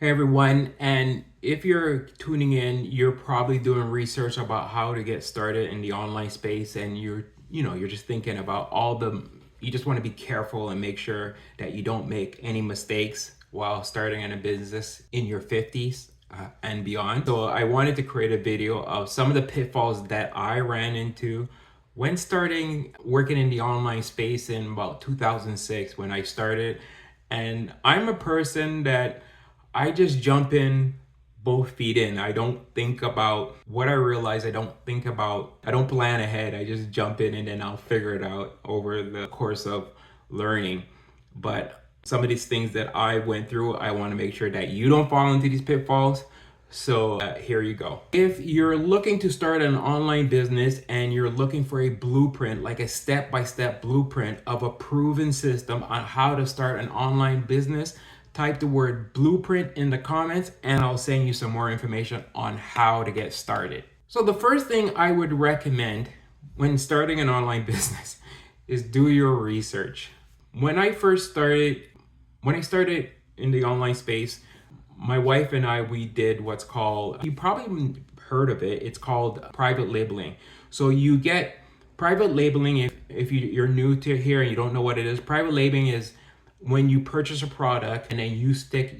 Hey everyone, and if you're tuning in, you're probably doing research about how to get started in the online space, and you're just thinking about you just want to be careful and make sure that you don't make any mistakes while starting in a business in your 50s and beyond. So I wanted to create a video of some of the pitfalls that I ran into when starting working in the online space in about 2006 when I started. And I'm a person that I just jump in both feet in. I don't think about what I realize. I don't plan ahead. I just jump in and then I'll figure it out over the course of learning. But some of these things that I went through, I want to make sure that you don't fall into these pitfalls. So here you go. If you're looking to start an online business and you're looking for a blueprint, like a step-by-step blueprint of a proven system on how to start an online business, type the word blueprint in the comments and I'll send you some more information on how to get started. So the first thing I would recommend when starting an online business is do your research. When I started in the online space, my wife and we did what's called, you probably heard of it, it's called private labeling. So you get private labeling if you're new to here and you don't know what it is. Private labeling is when you purchase a product and then you stick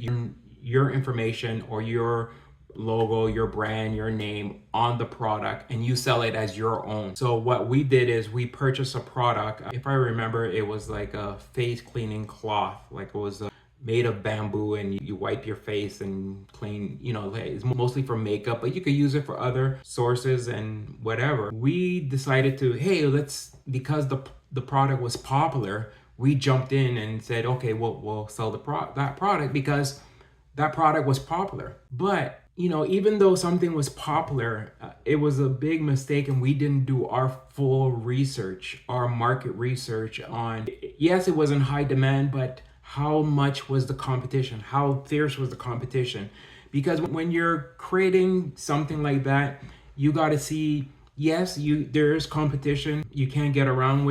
your information or your logo, your brand, your name on the product and you sell it as your own. So what we did is we purchased a product. If I remember, it was like a face cleaning cloth, like it was made of bamboo and you wipe your face and clean, it's mostly for makeup, but you could use it for other sources and whatever. We decided to, hey, because the product was popular, we jumped in and said, okay, we'll sell that product because that product was popular. But even though something was popular, it was a big mistake and we didn't do our full research, our market research on, yes, it was in high demand, but how much was the competition? How fierce was the competition? Because when you're creating something like that, you got to see, yes, there is competition. You can't get around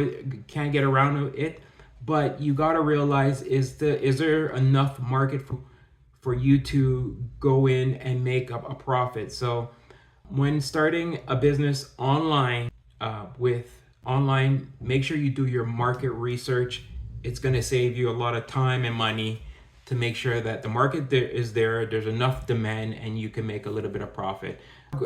it, but you got to realize, is there enough market for you to go in and make up a profit? So when starting a business online, make sure you do your market research. It's going to save you a lot of time and money to make sure that the market there's enough demand and you can make a little bit of profit.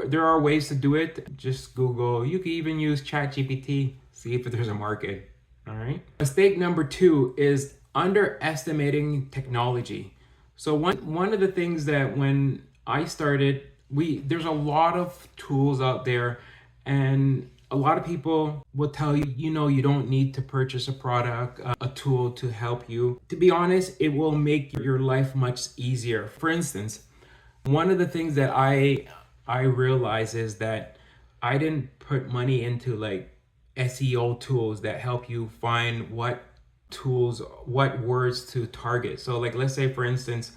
There are ways to do it. Just Google. You can even use ChatGPT, see if there's a market. All right. Mistake number 2 is underestimating technology. So one of the things that when I started, there's a lot of tools out there, and a lot of people will tell you, you don't need to purchase a product, a tool to help you. To be honest, it will make your life much easier. For instance, one of the things that I realize is that I didn't put money into like SEO tools that help you find what words to target. So like, let's say for instance,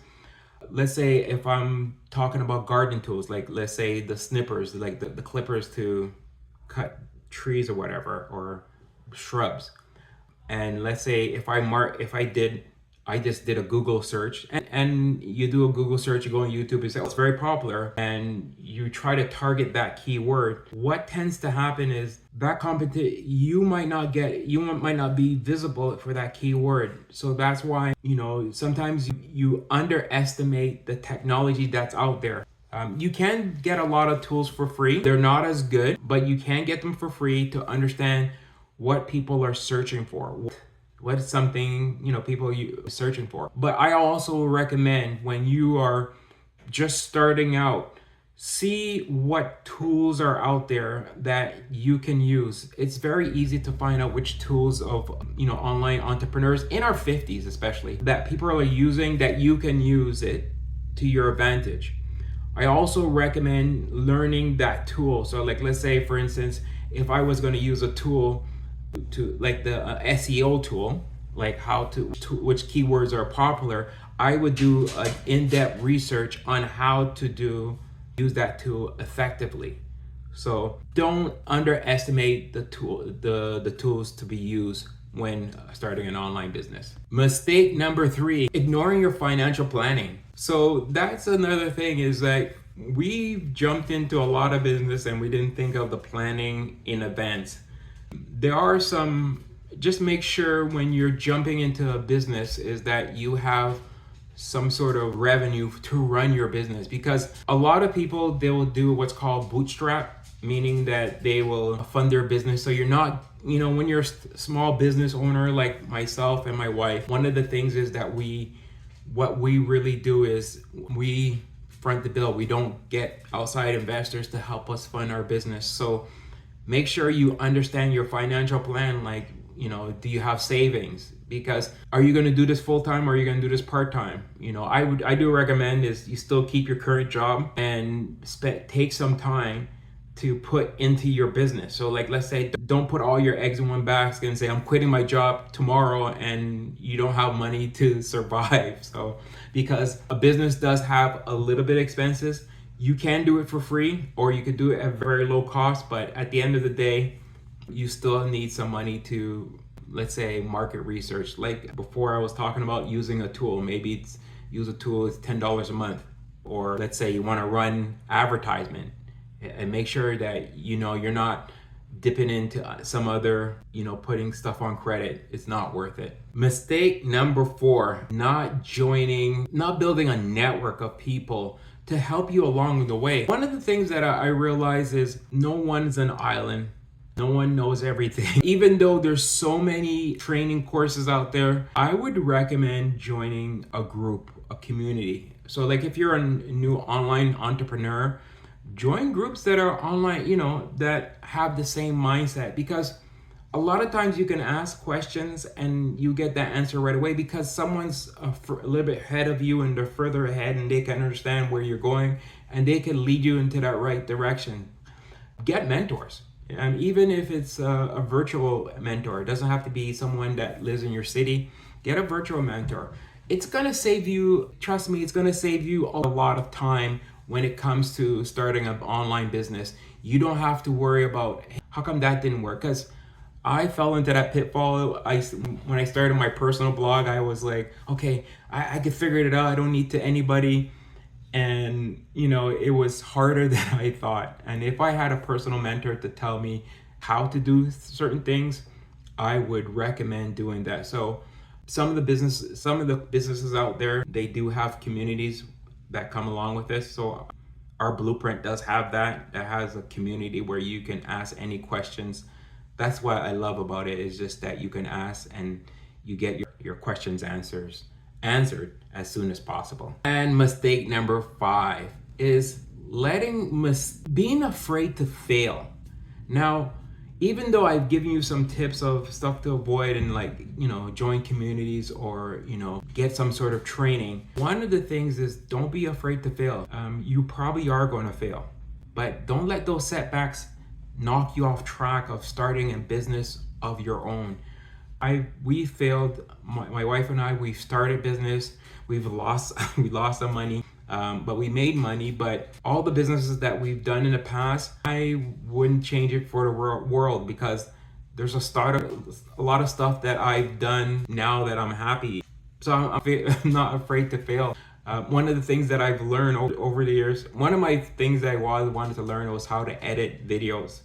if I'm talking about gardening tools, like let's say the snippers, like the clippers to cut trees or whatever, or shrubs. And let's say I just did a Google search, and you do a Google search, you go on YouTube, you say, oh, it's very popular, and you try to target that keyword. What tends to happen is that you might not be visible for that keyword. So that's why, sometimes you underestimate the technology that's out there. You can get a lot of tools for free. They're not as good, but you can get them for free to understand what people are searching for. What is something, people are searching for. But I also recommend when you are just starting out, see what tools are out there that you can use. It's very easy to find out which tools of, online entrepreneurs in our 50s, especially, that people are using, that you can use it to your advantage. I also recommend learning that tool. So like, let's say for instance, if I was going to use a tool to like the SEO tool, like which keywords are popular, I would do an in-depth research on how to use that tool effectively. So don't underestimate the tools to be used when starting an online business. Mistake number 3, ignoring your financial planning. So that's another thing, is that we jumped into a lot of business and we didn't think of the planning in advance. There are some, just make sure when you're jumping into a business is that you have some sort of revenue to run your business, because a lot of people, they will do what's called bootstrap, meaning that they will fund their business. So you're not, when you're a small business owner like myself and my wife, one of the things is that what we really do is we front the bill. We don't get outside investors to help us fund our business. So make sure you understand your financial plan. Like, do you have savings? Because are you going to do this full time or are you going to do this part time? I do recommend is you still keep your current job and take some time to put into your business. So like, let's say, don't put all your eggs in one basket and say, I'm quitting my job tomorrow, and you don't have money to survive. So because a business does have a little bit of expenses, you can do it for free or you could do it at very low cost. But at the end of the day, you still need some money to, let's say, market research. Like before, I was talking about using a tool. Maybe use a tool, it's $10 a month. Or let's say you want to run advertisement, and make sure that you're not dipping into some other, putting stuff on credit. It's not worth it. Mistake number 4, not building a network of people to help you along the way. One of the things that I realize is no one's an island. No one knows everything. Even though there's so many training courses out there, I would recommend joining a group, a community. So like if you're a new online entrepreneur, join groups that are online, that have the same mindset, because a lot of times you can ask questions and you get that answer right away because someone's a little bit ahead of you and they're further ahead and they can understand where you're going and they can lead you into that right direction. Get mentors. And even if it's a virtual mentor, it doesn't have to be someone that lives in your city. Get a virtual mentor. It's going to save you, trust me, it's going to save you a lot of time when it comes to starting an online business. You don't have to worry about, hey, how come that didn't work? Because I fell into that pitfall. When I started my personal blog, I was like, okay, I can figure it out. I don't need to anybody. And, it was harder than I thought. And if I had a personal mentor to tell me how to do certain things, I would recommend doing that. So some of the businesses out there, they do have communities that come along with this. So our blueprint does have that has a community where you can ask any questions. That's what I love about it, is just that you can ask and you get your questions answered as soon as possible. And mistake number 5 is being afraid to fail. Now, even though I've given you some tips of stuff to avoid and join communities or, get some sort of training, one of the things is don't be afraid to fail. You probably are going to fail, but don't let those setbacks knock you off track of starting a business of your own. We failed, my wife and I, we started business, we lost some money. But we made money. But all the businesses that we've done in the past, I wouldn't change it for the world, because there's a lot of stuff that I've done now that I'm happy. So I'm not afraid to fail. One of the things that I've learned over the years, one of my things that I wanted to learn was how to edit videos.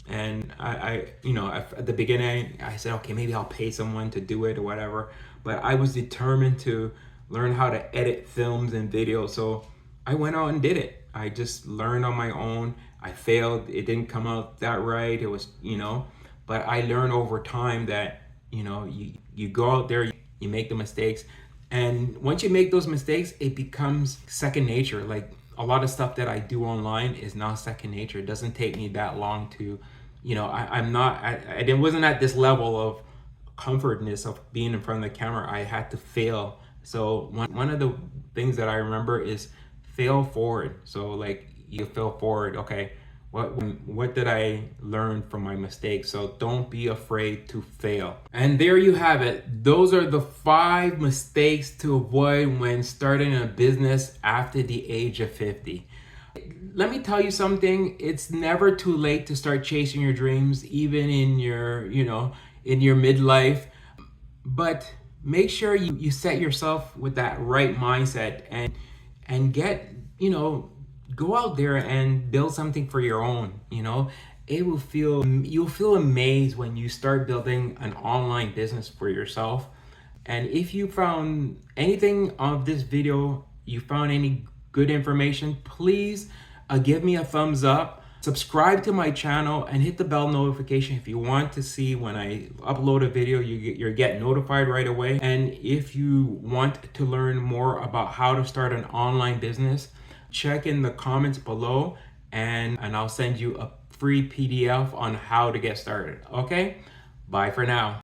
And I at the beginning, I said, okay, maybe I'll pay someone to do it or whatever. But I was determined to learn how to edit films and videos. So I went out and did it. I just learned on my own. I failed. It didn't come out that right. It was, but I learned over time that, you go out there, you make the mistakes. And once you make those mistakes, it becomes second nature. Like a lot of stuff that I do online is now second nature. It doesn't take me that long to, I wasn't at this level of comfortness of being in front of the camera. I had to fail. So one of the things that I remember is fail forward. So like you fail forward. Okay, what did I learn from my mistakes? So don't be afraid to fail. And there you have it. Those are the 5 mistakes to avoid when starting a business after the age of 50. Let me tell you something. It's never too late to start chasing your dreams, even in your, in your midlife. But make sure you set yourself with that right mindset, and and get, go out there and build something for your own. You'll feel amazed when you start building an online business for yourself. And if you found anything of this video, you found any good information, please give me a thumbs up. Subscribe to my channel and hit the bell notification if you want to see when I upload a video, you're get notified right away. And if you want to learn more about how to start an online business, check in the comments below and I'll send you a free PDF on how to get started. Okay? Bye for now.